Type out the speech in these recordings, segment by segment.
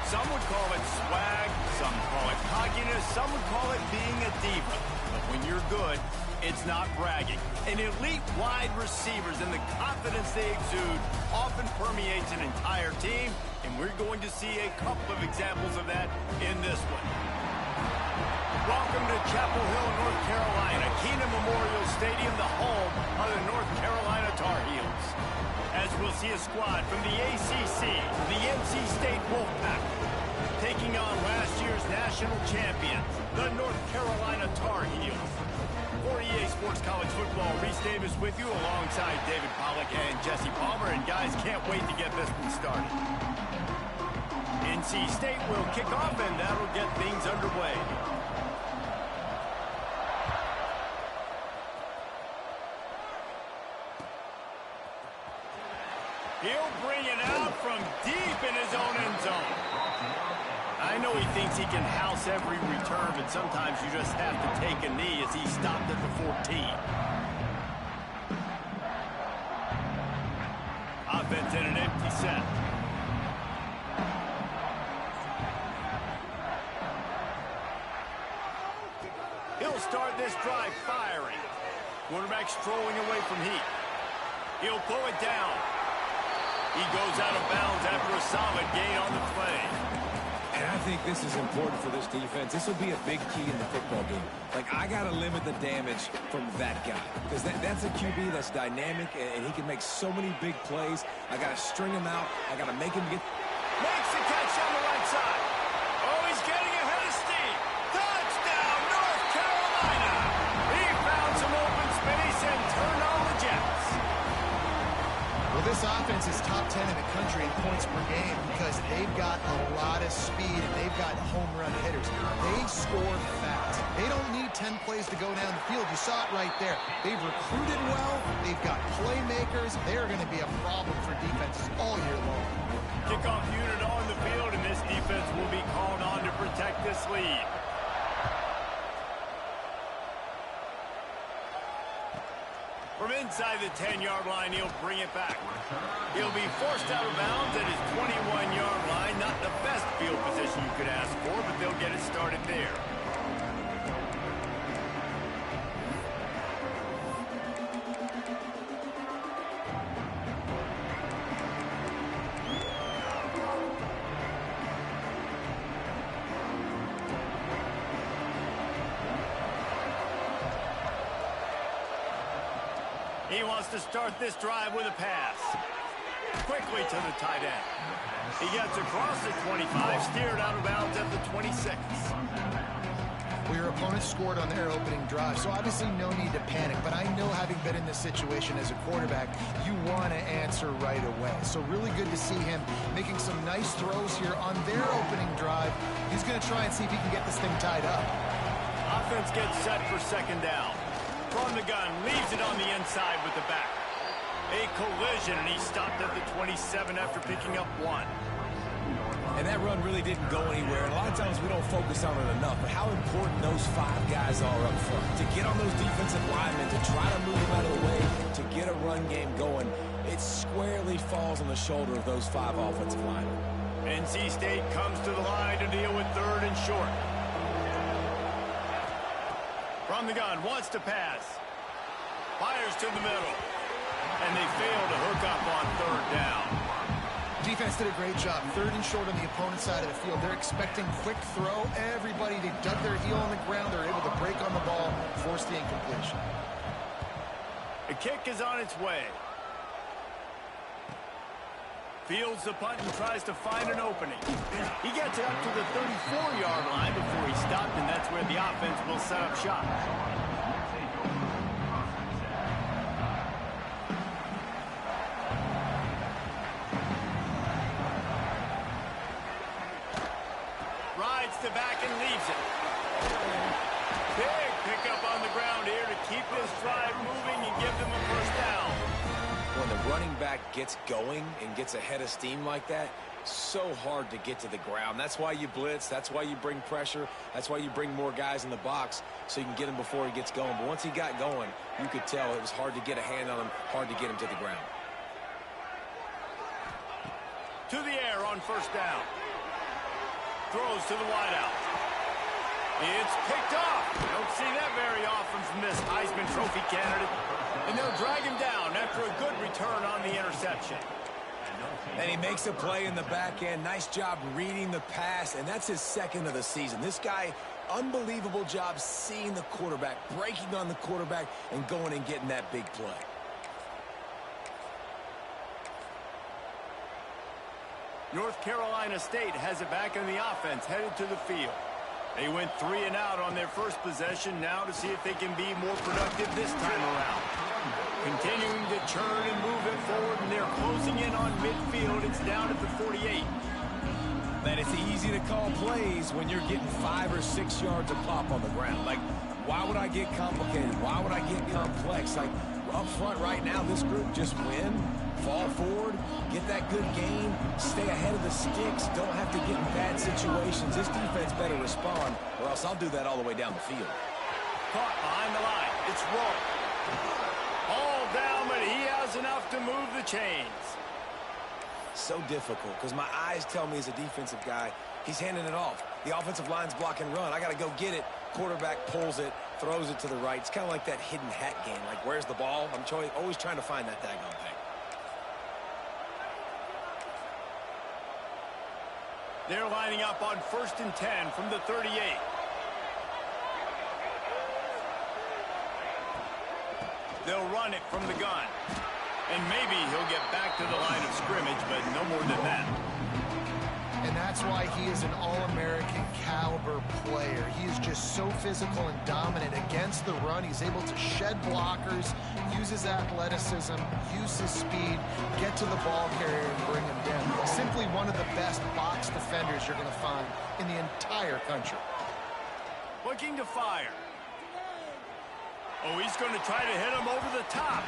Some would call it swag, some call it cockiness, some would call it being a diva. But when you're good, it's not bragging. And elite wide receivers and the confidence they exude often permeates an entire team, and we're going to see a couple of examples of that in this one. Welcome to Chapel Hill, North Carolina, Keenan Memorial Stadium, the home of the North Carolina Tar Heels. As we'll see a squad from the ACC, the NC State Wolfpack, taking on last year's national champions, the North Carolina Tar Heels. For EA Sports College Football, Reese Davis with you alongside David Pollack and Jesse Palmer. And guys, can't wait to get this one started. NC State will kick off, and that'll get things underway. He'll bring it out from deep in his own end zone. I know he thinks he can house every return, but sometimes you just have to take a knee as he stopped at the 14. Offense in an empty set. He'll start this drive firing. Quarterback strolling away from heat. He'll pull it down. He goes out of bounds after a solid gain on the play. And I think this is important for this defense. This will be a big key in the football game. Like, I got to limit the damage from that guy. Because that's a QB that's dynamic, and he can make so many big plays. I got to string him out. I got to make him get... Makes the catch on the right side. Oh, he's getting ahead of steam. Touchdown, North Carolina. He found some open space and turned on the Jets. Well, this offense is top 10 in the country in points per game because they've got a lot of speed and they've got home run hitters. They score fast. They don't need 10 plays to go down the field. You saw it right there. They've recruited well. They've got playmakers. They're going to be a problem for defenses all year long. Kickoff unit on the field, and this defense will be called on to protect this lead. From inside the 10-yard line, he'll bring it back. He'll be forced out of bounds at his 21-yard line. Not the best field position you could ask for, but they'll get it started there. He wants to start this drive with a pass. Quickly to the tight end. He gets across the 25, steered out of bounds at the 26. Well, your opponent scored on their opening drive, so obviously no need to panic. But I know, having been in this situation as a quarterback, you want to answer right away. So really good to see him making some nice throws here on their opening drive. He's going to try and see if he can get this thing tied up. Offense gets set for second down. From the gun, leaves it on the inside with the back. A collision, and he stopped at the 27 after picking up one. And that run really didn't go anywhere. And a lot of times we don't focus on it enough, but how important those 5 guys are up front. To get on those defensive linemen, to try to move them out of the way, to get a run game going, it squarely falls on the shoulder of those 5 offensive linemen. NC State comes to the line to deal with third and short. From the gun, wants to pass. Fires to the middle. And they fail to hook up on third down. Defense did a great job. Third and short on the opponent's side of the field. They're expecting quick throw. Everybody, they dug their heel on the ground. They're able to break on the ball, force the incompletion. The kick is on its way. Fields the punt and tries to find an opening. He gets it up to the 34-yard line before he stopped, and that's where the offense will set up shop. Rides to back and leaves it. Big pickup on the ground here to keep this drive moving and give them a first down. When the running back gets going and gets ahead of steam like that, so hard to get to the ground. That's why you blitz. That's why you bring pressure. That's why you bring more guys in the box so you can get him before he gets going. But once he got going, you could tell it was hard to get a hand on him, hard to get him to the ground. To the air on first down. throws to the wideout. It's picked off. Don't see that very often from this Heisman Trophy candidate. And they'll drag him down after a good return on the interception. And he makes a play in the back end. Nice job reading the pass, and that's his second of the season. This guy, unbelievable job seeing the quarterback, breaking on the quarterback, and going and getting that big play. North Carolina State has it back in the offense, headed to the field. They went 3 and out on their first possession, now to see if they can be more productive this time around. Continuing to churn and move it forward, and they're closing in on midfield. It's down at the 48. Man, it's easy to call plays when you're getting 5 or 6 yards a pop on the ground. Like, why would I get complicated? Why would I get complex? Like, up front right now, this group just win, fall forward, get that good gain, stay ahead of the sticks, don't have to get in bad situations. This defense better respond, or else I'll do that all the way down the field. Caught behind the line. It's rolled. All down, but he has enough to move the chains. So difficult, because my eyes tell me as a defensive guy, he's handing it off. The offensive line's block and run. I got to go get it. Quarterback pulls it, throws it to the right. It's kind of like that hidden hat game. Like, where's the ball? I'm always trying to find that daggone thing. They're lining up on 1st and 10 from the 38. They'll run it from the gun. And maybe he'll get back to the line of scrimmage, but no more than that. And that's why he is an All-American caliber player. He is just so physical and dominant against the run. He's able to shed blockers, use his athleticism, use his speed, get to the ball carrier and bring him down. Simply one of the best box defenders you're going to find in the entire country. Looking to fire. Oh, he's going to try to hit him over the top.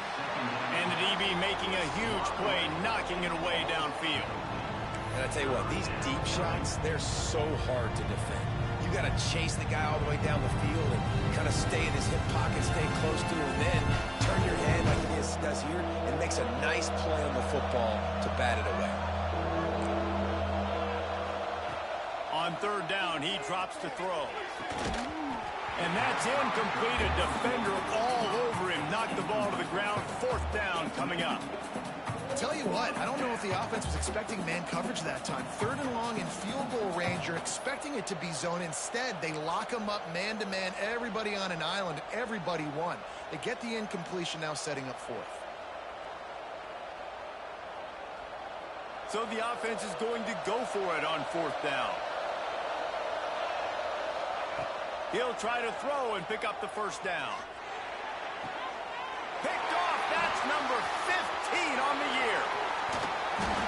And the DB making a huge play, knocking it away downfield. And I tell you what, these deep shots, they're so hard to defend. You got to chase the guy all the way down the field and kind of stay in his hip pocket, stay close to him, and then turn your head like he does here and makes a nice play on the football to bat it away. On 3rd down, he drops to throw. And that's incomplete. A defender all over him. Knocked the ball to the ground. 4th down coming up. Tell you what, I don't know if the offense was expecting man coverage that time. 3rd and long in field goal range, you're expecting it to be zone. Instead, they lock them up man-to-man, everybody on an island, everybody won. They get the incompletion, now setting up 4th. So the offense is going to go for it on 4th down. He'll try to throw and pick up the 1st down. Picked off. That's number 15 on the year.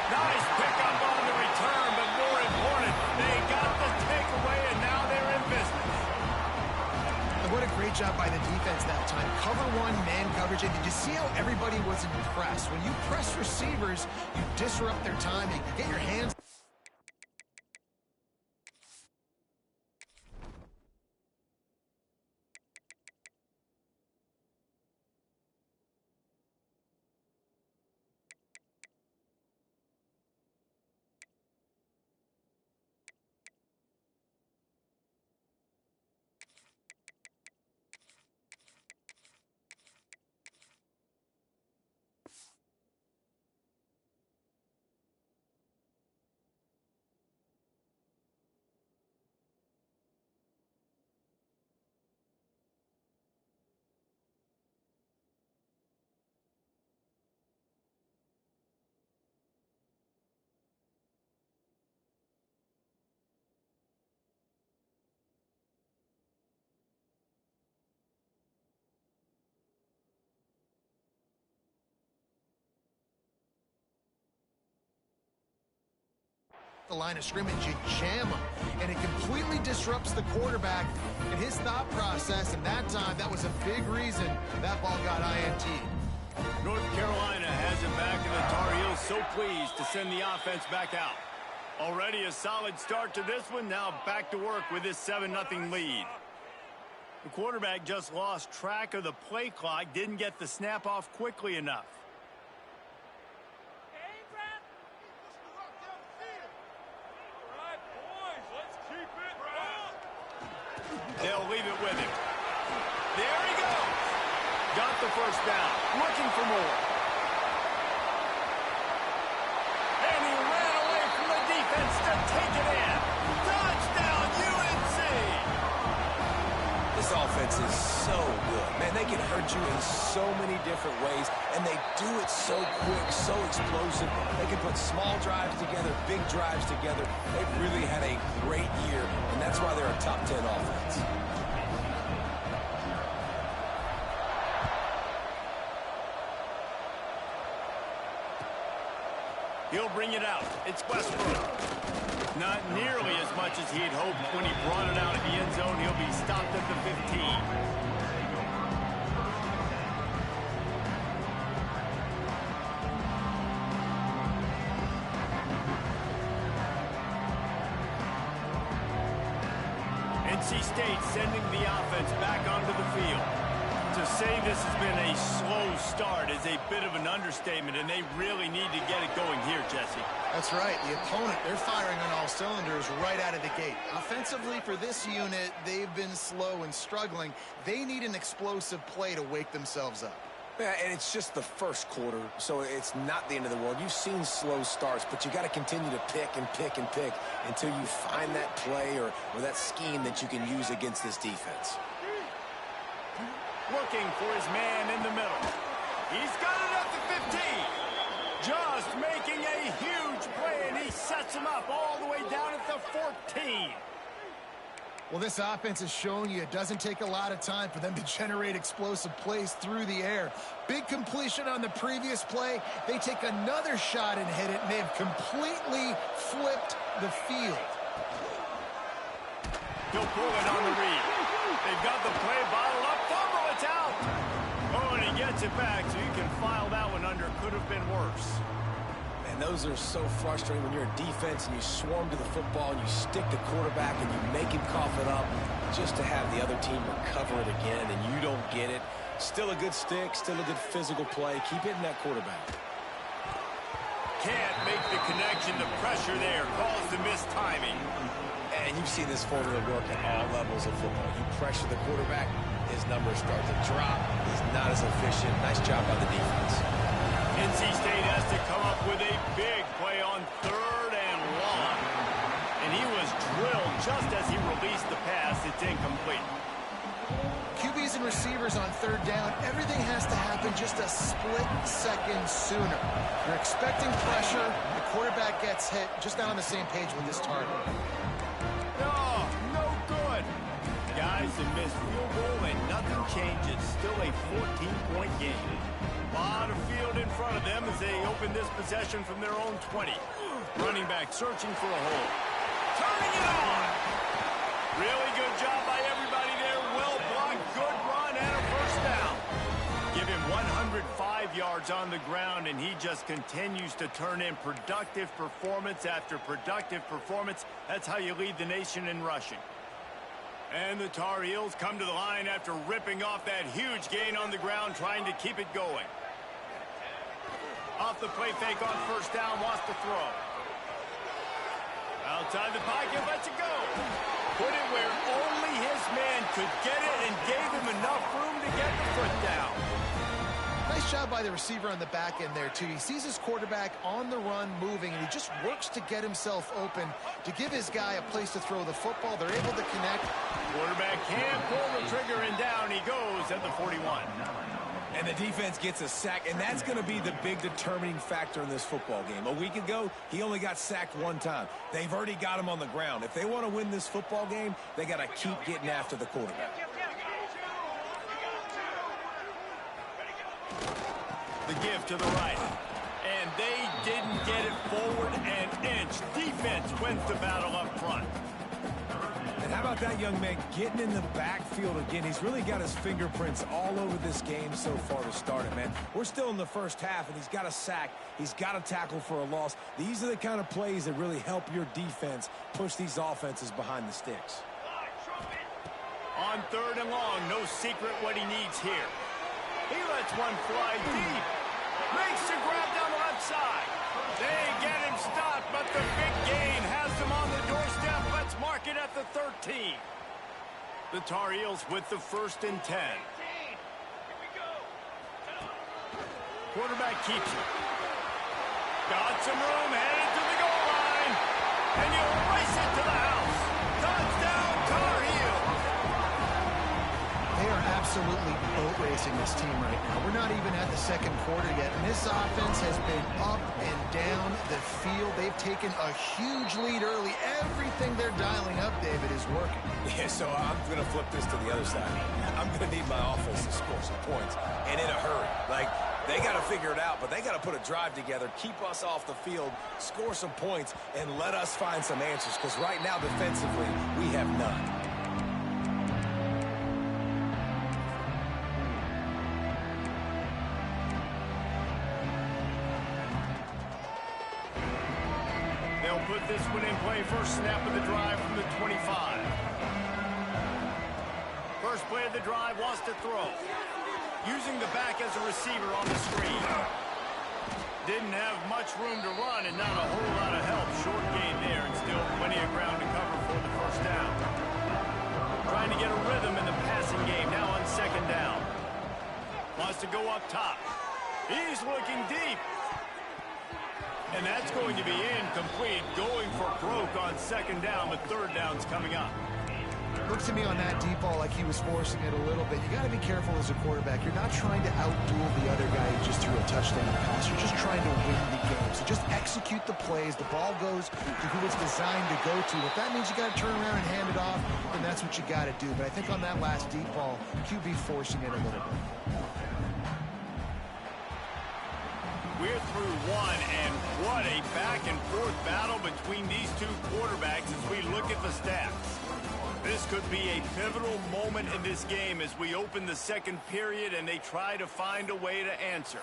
Nice pickup on the return, but more important, they got the takeaway, and now they're in business. And what a great job by the defense that time. Cover 1, man coverage. And did you see how everybody was impressed? When you press receivers, you disrupt their timing. You get your hands. The line of scrimmage, you jam him, and it completely disrupts the quarterback and his thought process, and that time, that was a big reason that ball got INT. North Carolina has it back, and the Tar Heels so pleased to send the offense back out. Already a solid start to this one, now back to work with this 7-0 lead. The quarterback just lost track of the play clock, didn't get the snap off quickly enough. They'll leave it with him. There he goes. Got the first down. Looking for more. And he ran away from the defense to take it in. Touchdown, UNC! This offense is so good. Man, they can hurt you in so many different ways, and they do it so quick, so explosive. They can put small drives together, big drives together. They've really had a great year, and that's why they're a top 10 offense. He'll bring it out. It's Westbrook. Not nearly as much as he had hoped when he brought it out of the end zone. He'll be stopped at the 15. NC State sending the offense back onto the field. To say this has been a slow start is a bit of an understatement, and they really need to get it going here, Jesse. That's right. The opponent, they're firing on all cylinders right out of the gate. Offensively, for this unit, they've been slow and struggling. They need an explosive play to wake themselves up. Yeah, and it's just the first quarter, so it's not the end of the world. You've seen slow starts, but you got to continue to pick and pick and pick until you find that play or that scheme that you can use against this defense. Looking for his man in the middle. He's got it at the 15. Just making a huge play, and he sets him up all the way down at the 14. Well, this offense is showing you it doesn't take a lot of time for them to generate explosive plays through the air. Big completion on the previous play. They take another shot and hit it, and they've completely flipped the field. He'll pull it on the read. They've got the play bottled up. Fumble, it's out. Oh, and he gets it back, so you can file that one under. Could have been worse. Man, those are so frustrating when you're a defense and you swarm to the football and you stick the quarterback and you make him cough it up just to have the other team recover it again and you don't get it. Still a good stick, still a good physical play. Keep hitting that quarterback. Can't make the connection. The pressure there caused the missed timing. And you've seen this formula work at all levels of football. You pressure the quarterback, his numbers start to drop. He's not as efficient. Nice job by the defense. NC State has to come up with a big play on 3rd and long. And he was drilled just as he released the pass. It's incomplete. QBs and receivers on 3rd down, everything has to happen just a split second sooner. You're expecting pressure. The quarterback gets hit. Just not on the same page with this target. Oh, no good. Guys, a missed field goal and nothing changes. Still a 14-point game. A lot of field in front of them as they open this possession from their own 20. Running back searching for a hole. Turning it on. Really good job by everybody there. Well blocked, good run, and a first down. Give him 105 yards on the ground, and he just continues to turn in productive performance after productive performance. That's how you lead the nation in rushing. And the Tar Heels come to the line after ripping off that huge gain on the ground, trying to keep it going. Off the play fake on first down, wants to throw. Outside the pocket, lets it go. Put it where only his man could get it and gave him enough room to get the foot down. Nice job by the receiver on the back end there, too. He sees his quarterback on the run moving, and he just works to get himself open to give his guy a place to throw the football. They're able to connect. Quarterback can't pull the trigger, and down he goes at the 41. And the defense gets a sack, and that's going to be the big determining factor in this football game. A week ago, he only got sacked one time. They've already got him on the ground. If they want to win this football game, they got to keep getting after the quarterback. The give to the right. And they didn't get it forward an inch. Defense wins the battle up front. And how about that young man getting in the backfield again? He's really got his fingerprints all over this game so far to start it, man. We're still in the first half, and he's got a sack. He's got a tackle for a loss. These are the kind of plays that really help your defense push these offenses behind the sticks. On 3rd and long, no secret what he needs here. He lets one fly deep. Makes the grab down the left side. They get him stopped, but the big gain has him on the doorstep. Let's mark it at the 13. The Tar Heels with the 1st and 10. Quarterback keeps it. Got some room, headed to the goal line. And you'll race it to the house. Touchdown, Tar Heels. They are absolutely boat racing this team right now. We're not even at the 2nd quarter yet, and this offense has been up and down the field. They've taken a huge lead early. Everything they're dialing up, David, is working. Yeah, so I'm going to flip this to the other side. I'm going to need my offense to score some points, and in a hurry. Like, they got to figure it out, but they got to put a drive together, keep us off the field, score some points, and let us find some answers, because right now, defensively, we have none. They'll put this one in play. First snap of the drive from the 25. First play of the drive, wants to throw. Using the back as a receiver on the screen. Didn't have much room to run and not a whole lot of help. Short gain there and still plenty of ground to cover for the 1st down. Trying to get a rhythm in the passing game now on 2nd down. Wants to go up top. He's looking deep. And that's going to be incomplete. Going for broke on 2nd down, but 3rd down's coming up. Looks to me on that deep ball like he was forcing it a little bit. You got to be careful as a quarterback. You're not trying to outduel the other guy who just threw a touchdown pass. You're just trying to win the game. So just execute the plays. The ball goes to who it's designed to go to. If that means you got to turn around and hand it off, then that's what you got to do. But I think on that last deep ball, QB forcing it a little bit. We're through one, and what a back-and-forth battle between these two quarterbacks as we look at the stats. This could be a pivotal moment in this game as we open the 2nd period and they try to find a way to answer.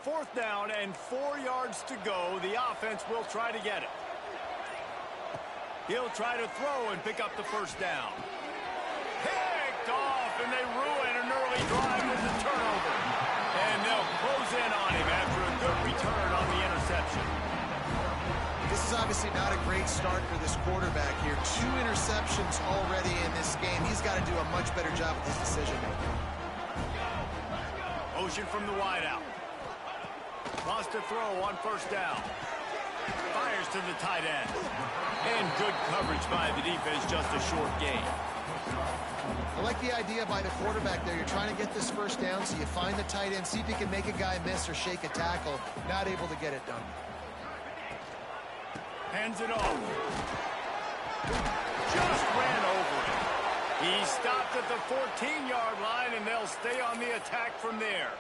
Fourth down and 4 yards to go. The offense will try to get it. He'll try to throw and pick up the 1st down. Picked off, and they ruin an early drive with the turnover. And they'll close in on him after a good return on the interception. This is obviously not a great start for this quarterback here. 2 interceptions already in this game. He's got to do a much better job with his decision-making. Motion from the wideout. Wants to throw on 1st down. Fires to the tight end. And good coverage by the defense, just a short gain. I like the idea by the quarterback there. You're trying to get this 1st down, so you find the tight end, see if you can make a guy miss or shake a tackle. Not able to get it done. Hands it off. Just ran over it. He stopped at the 14-yard line, and they'll stay on the attack from there.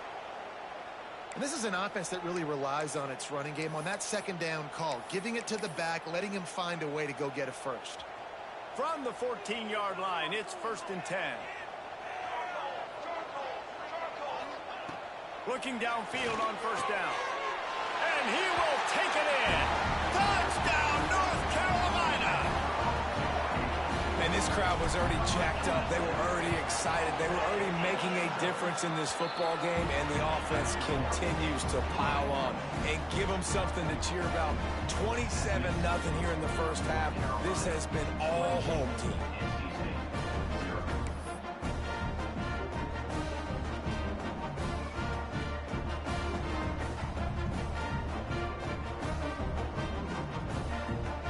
And this is an offense that really relies on its running game on that 2nd down call, giving it to the back, letting him find a way to go get a first. From the 14-yard line, it's 1st and 10. Looking downfield on 1st down. And he will take it in. Touchdown, North Carolina! And this crowd was already jacked up. They were already excited. They were already making a difference in this football game, and the offense continues to pile on and give them something to cheer about. 27-0 here in the 1st half. This has been all home team.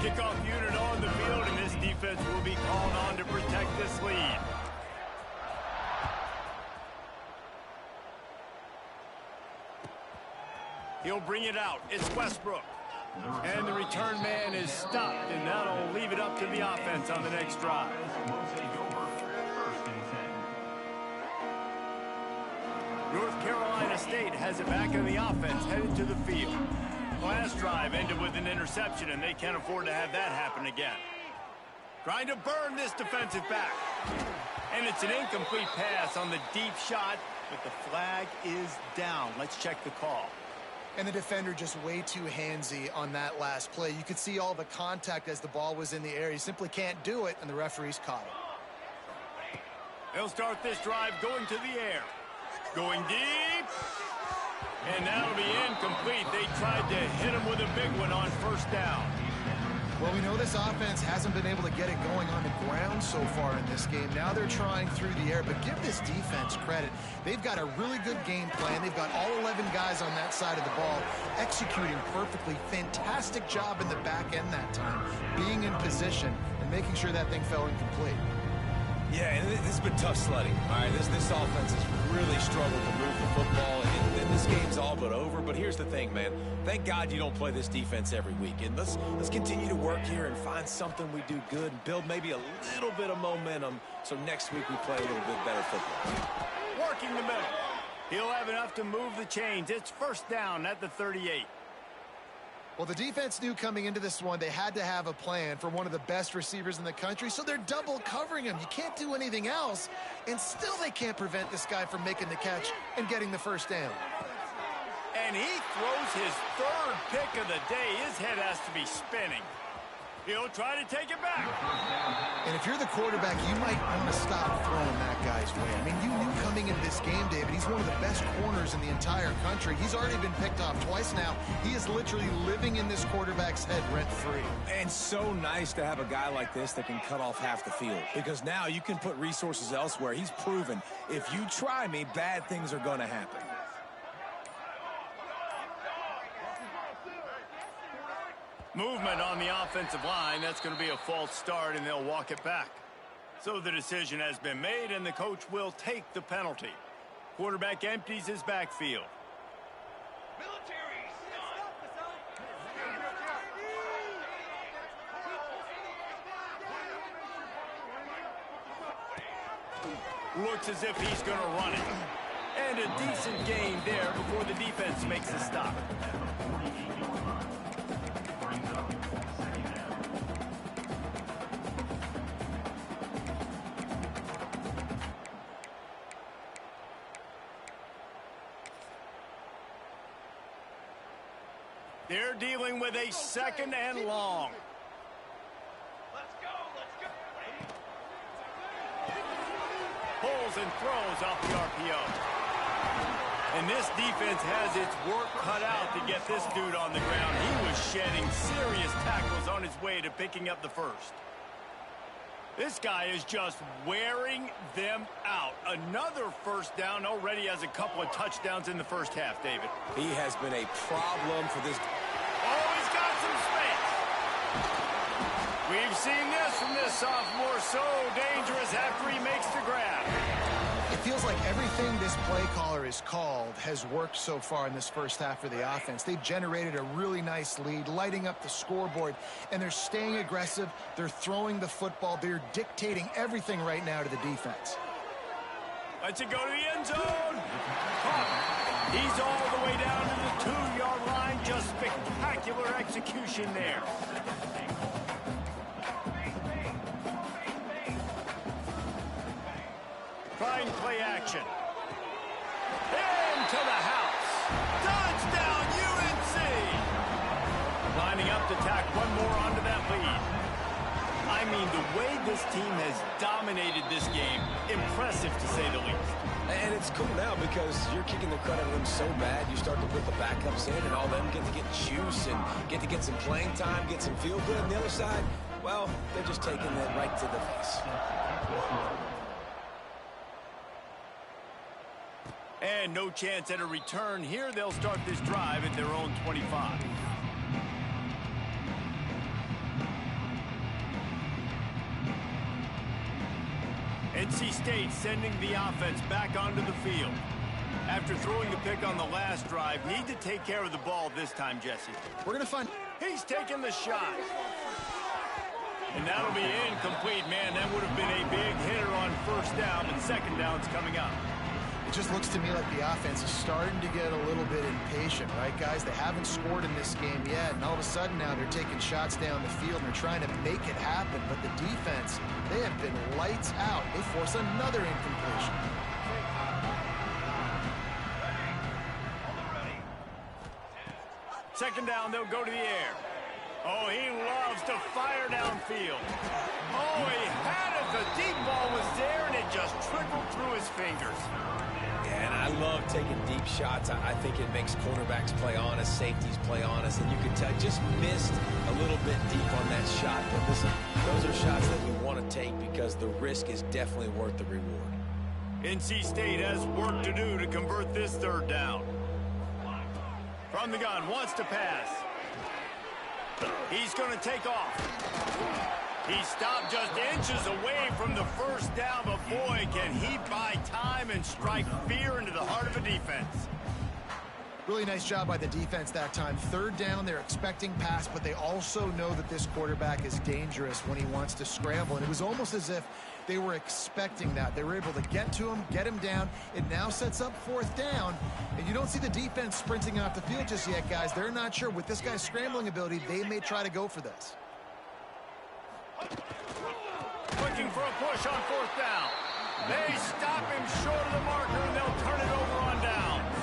Kickoff unit on the field, and this defense will be called on to protect this lead. He'll bring it out. It's Westbrook. And the return man is stopped, and that'll leave it up to the offense on the next drive. North Carolina State has it back in the offense, headed to the field. Last drive ended with an interception, and they can't afford to have that happen again. Trying to burn this defensive back. And it's an incomplete pass on the deep shot, but the flag is down. Let's check the call. And the defender just way too handsy on that last play. You could see all the contact as the ball was in the air. He simply can't do it, and the referees caught it. They'll start this drive going to the air. Going deep. And that'll be incomplete. They tried to hit him with a big one on first down. Well, we know this offense hasn't been able to get it going on the ground so far in this game. Now they're trying through the air, but give this defense credit. They've got a really good game plan. They've got all 11 guys on that side of the ball executing perfectly. Fantastic job in the back end that time, being in position and making sure that thing fell incomplete. Yeah, and this has been tough sledding. All right, this offense has really struggled to move the football, and this game's all but over. But here's the thing, man. Thank God you don't play this defense every week. And let's continue to work here and find something we do good and build maybe a little bit of momentum so next week we play a little bit better football. Working the middle. He'll have enough to move the chains. It's first down at the 38. Well, the defense knew coming into this one they had to have a plan for one of the best receivers in the country, so they're double covering him. You can't do anything else, and still they can't prevent this guy from making the catch and getting the first down. And he throws his third pick of the day. His head has to be spinning. He'll try to take it back. And if you're the quarterback, you might want to stop throwing that guy's way. I mean, you knew coming into this game, David, he's one of the best corners in the entire country. He's already been picked off twice now. He is literally living in this quarterback's head rent-free. And so nice to have a guy like this that can cut off half the field, because now you can put resources elsewhere. He's proven if you try me, bad things are going to happen. Movement on the offensive line. That's going to be a false start, and they'll walk it back. So the decision has been made, and the coach will take the penalty. Quarterback empties his backfield. Looks as if he's going to run it. And a decent gain there before the defense makes a stop. They're dealing with a second and long. Let's go. Pulls and throws off the RPO. And this defense has its work cut out to get this dude on the ground. He was shedding serious tackles on his way to picking up the first. This guy is just wearing them out. Another first down, already has a couple of touchdowns in the first half, David. He has been a problem for this. Oh, he's got some space. We've seen this from this sophomore, so dangerous after he makes the grab. It feels like everything this play caller has called has worked so far in this first half for the offense. They've generated a really nice lead, lighting up the scoreboard, and they're staying aggressive. They're throwing the football. They're dictating everything right now to the defense. Lets it go to the end zone. He's all the way down to the 2-yard line. Just spectacular execution there. Trying play action. Into the house. Touchdown, UNC! Lining up to tack one more onto that lead. I mean, the way this team has dominated this game, impressive to say the least. And it's cool now because you're kicking the crud out of them so bad, you start to put the backups in, and all them get to get juice and get to get some playing time, get some feel good. On the other side, well, they're just taking that right to the face. And no chance at a return here. They'll start this drive at their own 25. NC State sending the offense back onto the field. After throwing the pick on the last drive, need to take care of the ball this time, Jesse. We're going to find... He's taking the shot. And that'll be incomplete. Man, that would have been a big hitter on first down, and second down's coming up. It just looks to me like the offense is starting to get a little bit impatient, right, guys? They haven't scored in this game yet, and all of a sudden now they're taking shots down the field and they're trying to make it happen. But the defense, they have been lights out. They force another incompletion. Second down, they'll go to the air. Oh, he loves to fire downfield. Oh, he had it. The deep ball was there, and it just trickled through his fingers. And I taking deep shots. I think it makes cornerbacks play honest, safeties play honest, and you can tell just missed a little bit deep on that shot. But listen, those are shots that we want to take because the risk is definitely worth the reward. NC State has work to do to convert this third down. From the gun, wants to pass. He's going to take off. He stopped just inches away from the first down, but boy, can he buy time and strike fear into the heart of a defense. Really nice job by the defense that time. Third down, they're expecting pass, but they also know that this quarterback is dangerous when he wants to scramble. And it was almost as if they were expecting that. They were able to get to him, get him down. It now sets up fourth down. And you don't see the defense sprinting off the field just yet, guys. They're not sure. With this guy's scrambling ability, they may try to go for this. Looking for a push on fourth down. They stop him short of the marker, and they'll turn it over on downs.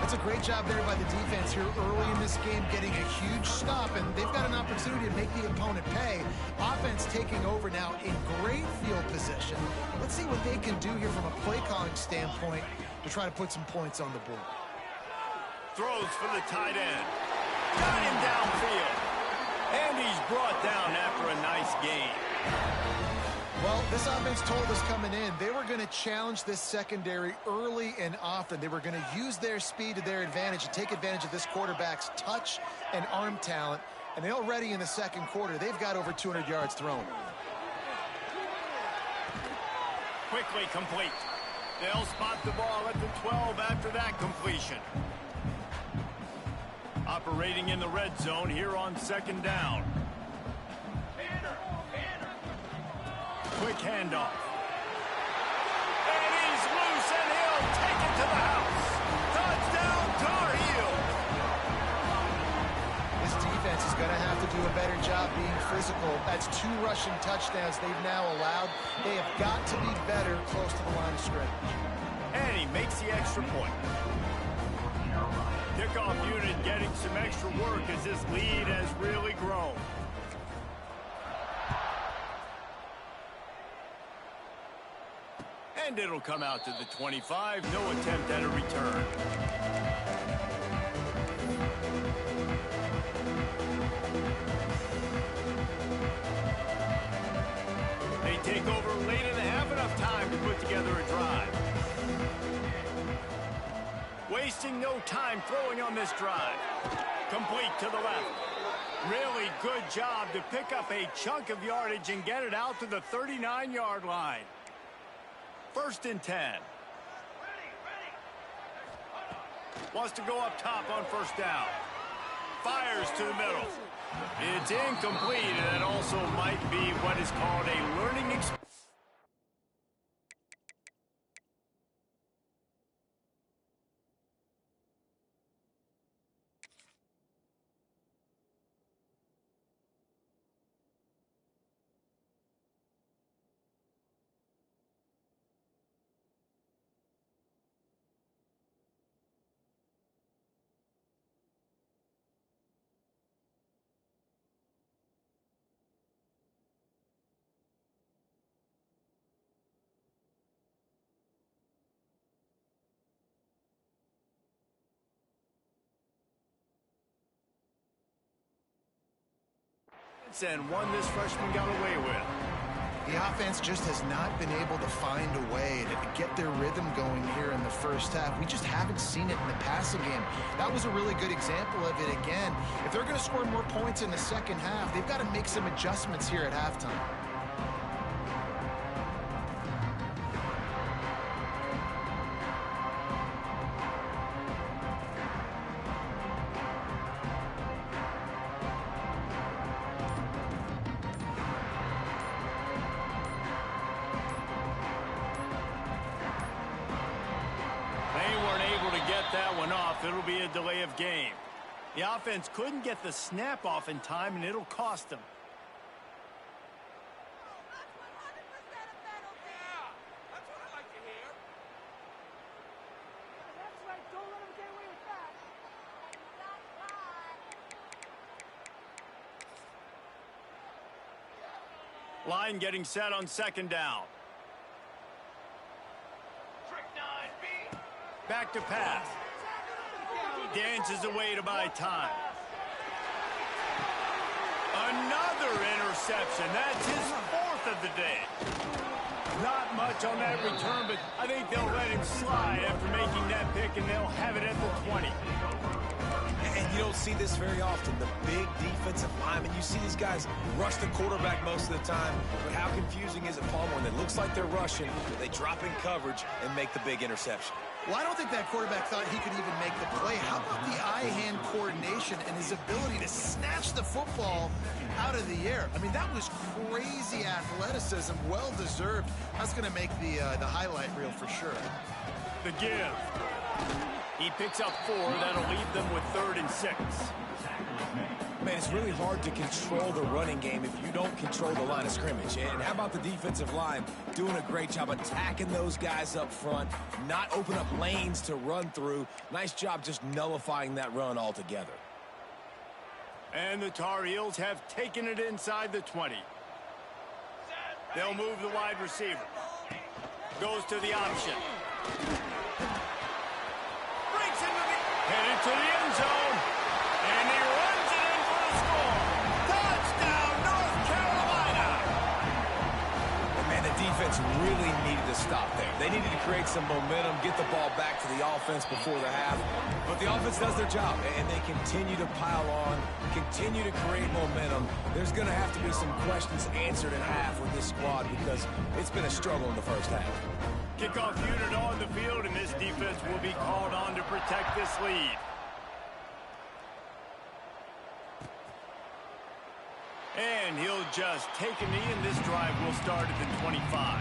That's a great job there by the defense here early in this game, getting a huge stop, and they've got an opportunity to make the opponent pay. Offense taking over now in great field position. Let's see what they can do here from a play calling standpoint to try to put some points on the board. Throws for the tight end. Got him downfield. And he's brought down after a nice gain. Well, this offense told us coming in they were going to challenge this secondary early and often. They were going to use their speed to their advantage and take advantage of this quarterback's touch and arm talent. And they already in the second quarter, they've got over 200 yards thrown. Quickly complete. They'll spot the ball at the 12 after that completion. Operating in the red zone here on second down. Quick handoff. And he's loose, and he'll take it to the house. Touchdown, Tar Heels. This defense is going to have to do a better job being physical. That's 2 rushing touchdowns they've now allowed. They have got to be better close to the line of scrimmage. And he makes the extra point. Kickoff unit getting some extra work as this lead has really grown. And it'll come out to the 25. No attempt at a return. They take over late and have enough time to put together a drive. Wasting no time throwing on this drive. Complete to the left. Really good job to pick up a chunk of yardage and get it out to the 39-yard line. First and 10. Wants to go up top on first down. Fires to the middle. It's incomplete, and it also might be what is called a learning experience. And one this freshman got away with. The offense just has not been able to find a way to get their rhythm going here in the first half. We just haven't seen it in the passing game. That was a really good example of it again. If they're going to score more points in the second half, they've got to make some adjustments here at halftime. It'll be a delay of game. The offense couldn't get the snap off in time, and it'll cost them. That's what I like to hear. That's right. Don't let him get away with that. Line getting set on second down. Trick 9B. Back to pass. Dances away to buy time. Another interception. That's his 4th of the day. Not much on that return, but I think they'll let him slide after making that pick, and they'll have it at the 20. And you don't see this very often. The big defensive linemen, you see these guys rush the quarterback most of the time, but how confusing is it, Paul, when it looks like they're rushing, they drop in coverage and make the big interception? Well, I don't think that quarterback thought he could even make the play. How about the eye-hand coordination and his ability to snatch the football out of the air? I mean, that was crazy athleticism, well-deserved. That's going to make the highlight reel for sure. The give. He picks up 4. That'll leave them with 3rd and 6. Man, it's really hard to control the running game if you don't control the line of scrimmage. And how about the defensive line doing a great job attacking those guys up front, not open up lanes to run through. Nice job just nullifying that run altogether. And the Tar Heels have taken it inside the 20. They'll move the wide receiver. Goes to the option. Breaks into the... Headed to the end zone. And he runs it in for a score. Touchdown, North Carolina. And man, the defense really needed to stop there. They needed to create some momentum, get the ball back to the offense before the half. But the offense does their job, and they continue to pile on, continue to create momentum. There's going to have to be some questions answered at half with this squad because it's been a struggle in the first half. Kickoff unit on the field, and this defense will be called on to protect this lead. And he'll just take a knee, and this drive will start at the 25.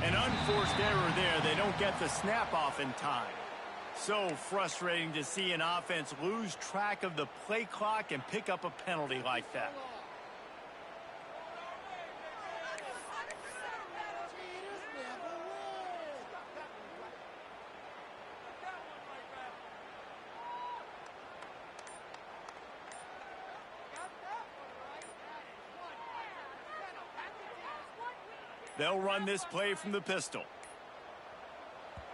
An unforced error there. They don't get the snap off in time. So frustrating to see an offense lose track of the play clock and pick up a penalty like that. They'll run this play from the pistol.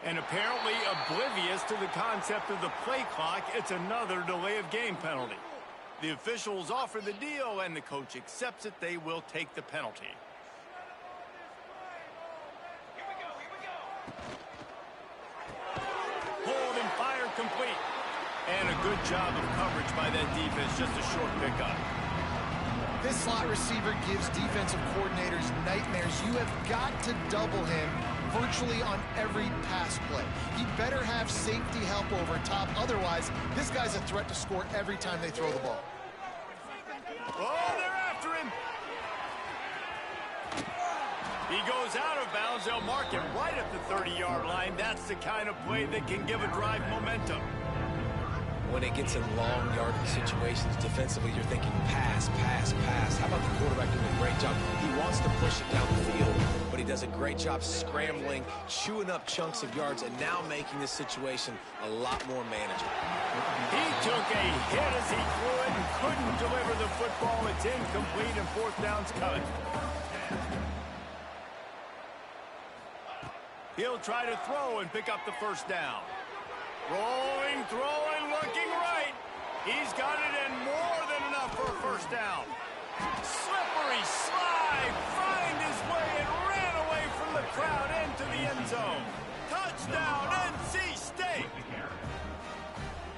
And apparently oblivious to the concept of the play clock, it's another delay of game penalty. The officials offer the deal, and the coach accepts it. They will take the penalty. Hold and fire complete. And a good job of coverage by that defense, just a short pickup. This slot receiver gives defensive coordinators nightmares. You have got to double him virtually on every pass play. He better have safety help over top. Otherwise, this guy's a threat to score every time they throw the ball. Oh, they're after him. He goes out of bounds. They'll mark him right at the 30-yard line. That's the kind of play that can give a drive momentum. When it gets in long yardage situations defensively, you're thinking pass, pass, pass. How about the quarterback doing a great job? He wants to push it down the field, but he does a great job scrambling, chewing up chunks of yards, and now making this situation a lot more manageable. He took a hit as he threw it and couldn't deliver the football. It's incomplete, and 4th down's coming. He'll try to throw and pick up the 1st down. Rolling, throwing, looking right. He's got it and more than enough for a 1st down. Slippery slide, find his way and ran away from the crowd into the end zone. Touchdown, NC State.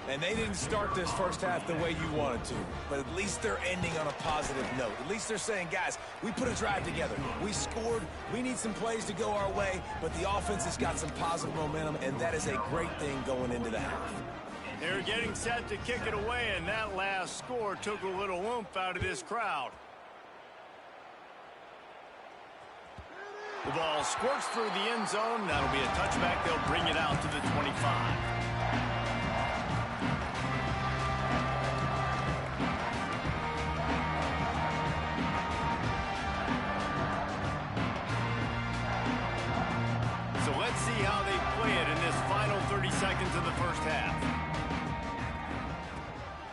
And they didn't start this first half the way you wanted to, but at least they're ending on a positive note. At least they're saying, guys, we put a drive together. We scored. We need some plays to go our way, but the offense has got some positive momentum, and that is a great thing going into the half. They're getting set to kick it away, and that last score took a little oomph out of this crowd. The ball squirts through the end zone. That'll be a touchback. They'll bring it out to the 25.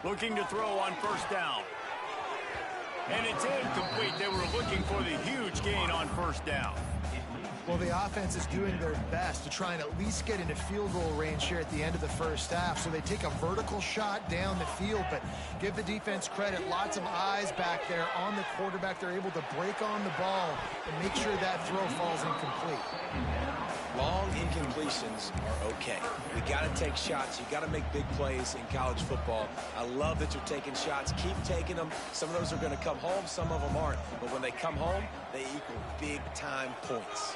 Looking to throw on first down. And it's incomplete. They were looking for the huge gain on first down. Well, the offense is doing their best to try and at least get into field goal range here at the end of the first half. So they take a vertical shot down the field, but give the defense credit. Lots of eyes back there on the quarterback. They're able to break on the ball and make sure that throw falls incomplete. Long incompletions are okay. You got to take shots. You got to make big plays in college football. I love that you're taking shots. Keep taking them. Some of those are going to come home. Some of them aren't. But when they come home, they equal big-time points.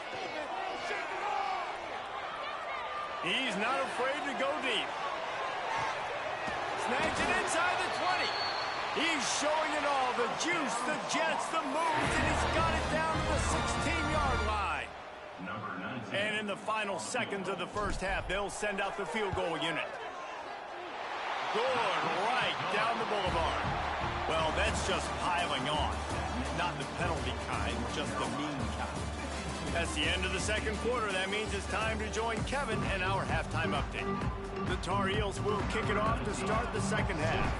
He's not afraid to go deep. Snags it inside the 20. He's showing it all. The juice, the jets, the moves, and he's got it down to the 16-yard line. And in the final seconds of the first half, they'll send out the field goal unit. Good right down the boulevard. Well, that's just piling on. Not the penalty kind, just the mean kind. That's the end of the second quarter. That means it's time to join Kevin and our halftime update. The Tar Heels will kick it off to start the second half.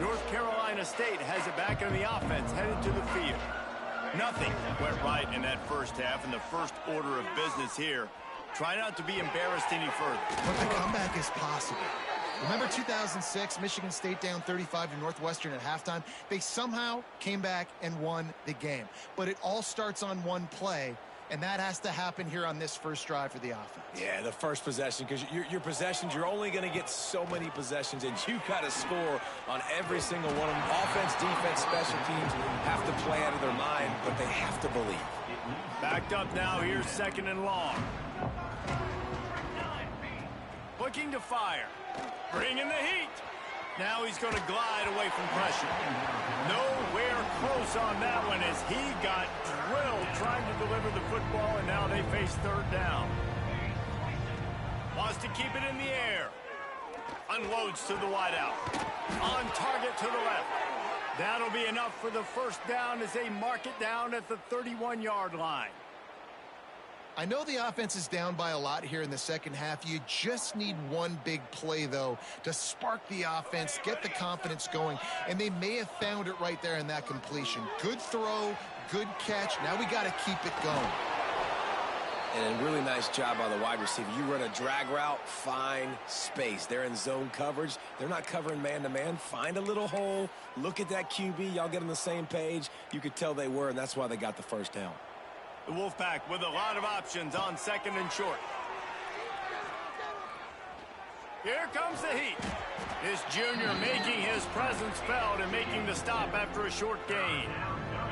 North Carolina State has it back in the offense, headed to the field. Nothing went right in that first half, and the first order of business here. Try not to be embarrassed any further. But the comeback is possible. Remember 2006, Michigan State down 35 to Northwestern at halftime? They somehow came back and won the game. But it all starts on one play, and that has to happen here on this first drive for the offense. Yeah, the first possession, because your possessions, you're only going to get so many possessions, and you got to score on every single one of them. Offense, defense, special teams have to play out of their mind, but they have to believe. Backed up now, here's second and long. Looking to fire. Bringing the heat. Now he's going to glide away from pressure. Nowhere close on that one as he got drilled trying to deliver the football, and now they face third down. Wants to keep it in the air. Unloads to the wideout. On target to the left. That'll be enough for the first down as they mark it down at the 31-yard line. I know the offense is down by a lot here in the second half. You just need one big play, though, to spark the offense, get the confidence going, and they may have found it right there in that completion. Good throw, good catch. Now we got to keep it going. And a really nice job by the wide receiver. You run a drag route, find space. They're in zone coverage. They're not covering man-to-man. Find a little hole. Look at that QB. Y'all get on the same page. You could tell they were, and that's why they got the first down. The Wolfpack with a lot of options on second and short. Here comes the heat. This junior making his presence felt and making the stop after a short gain.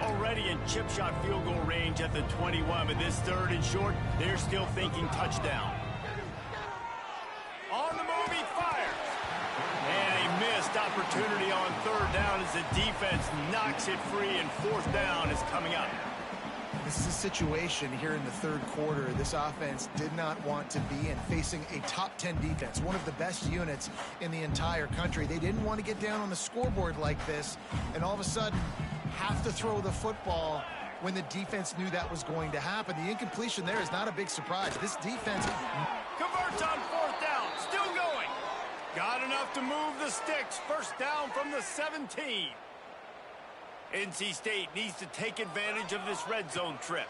Already in chip shot field goal range at the 21, but this third and short, they're still thinking touchdown. On the move, he fires. And a missed opportunity on third down as the defense knocks it free, and fourth down is coming up. This is a situation here in the third quarter this offense did not want to be in, facing a top 10 defense, one of the best units in the entire country. They didn't want to get down on the scoreboard like this and all of a sudden have to throw the football when the defense knew that was going to happen. The incompletion there is not a big surprise. This defense converts on fourth down, still going. Got enough to move the sticks. First down from the 17. NC State needs to take advantage of this red zone trip.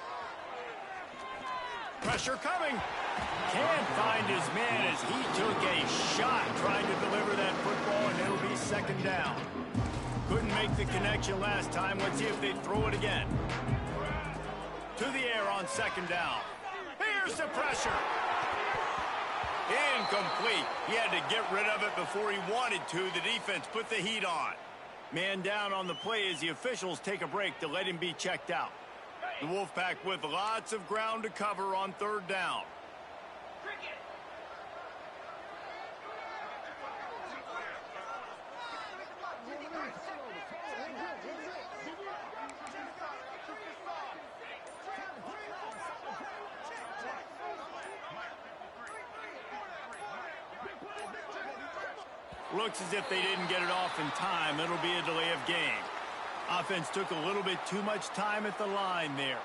Pressure coming. Can't find his man as he took a shot trying to deliver that football, and it'll be second down. Couldn't make the connection last time. Let's see if they throw it again. To the air on second down. Here's the pressure. Incomplete. He had to get rid of it before he wanted to. The defense put the heat on. Man down on the play as the officials take a break to let him be checked out. The Wolfpack with lots of ground to cover on third down. Looks as if they didn't get it off in time. It'll be a delay of game. Offense took a little bit too much time at the line there.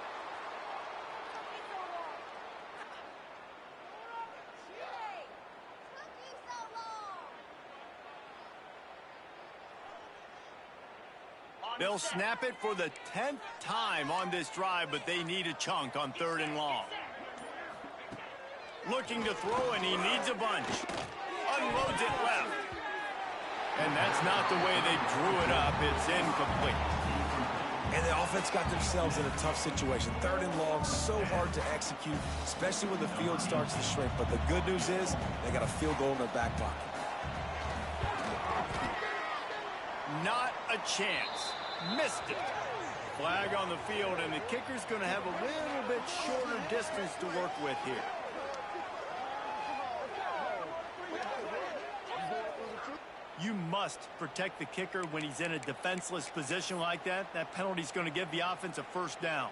They'll snap it for the 10th time on this drive, but they need a chunk on 3rd and long. Looking to throw, and he needs a bunch. Unloads it left. And that's not the way they drew it up. It's incomplete. And the offense got themselves in a tough situation. 3rd and long, so hard to execute, especially when the field starts to shrink. But the good news is they got a field goal in their back pocket. Not a chance. Missed it. Flag on the field, and the kicker's going to have a little bit shorter distance to work with here. You must protect the kicker when he's in a defenseless position like that. That penalty's going to give the offense a 1st down.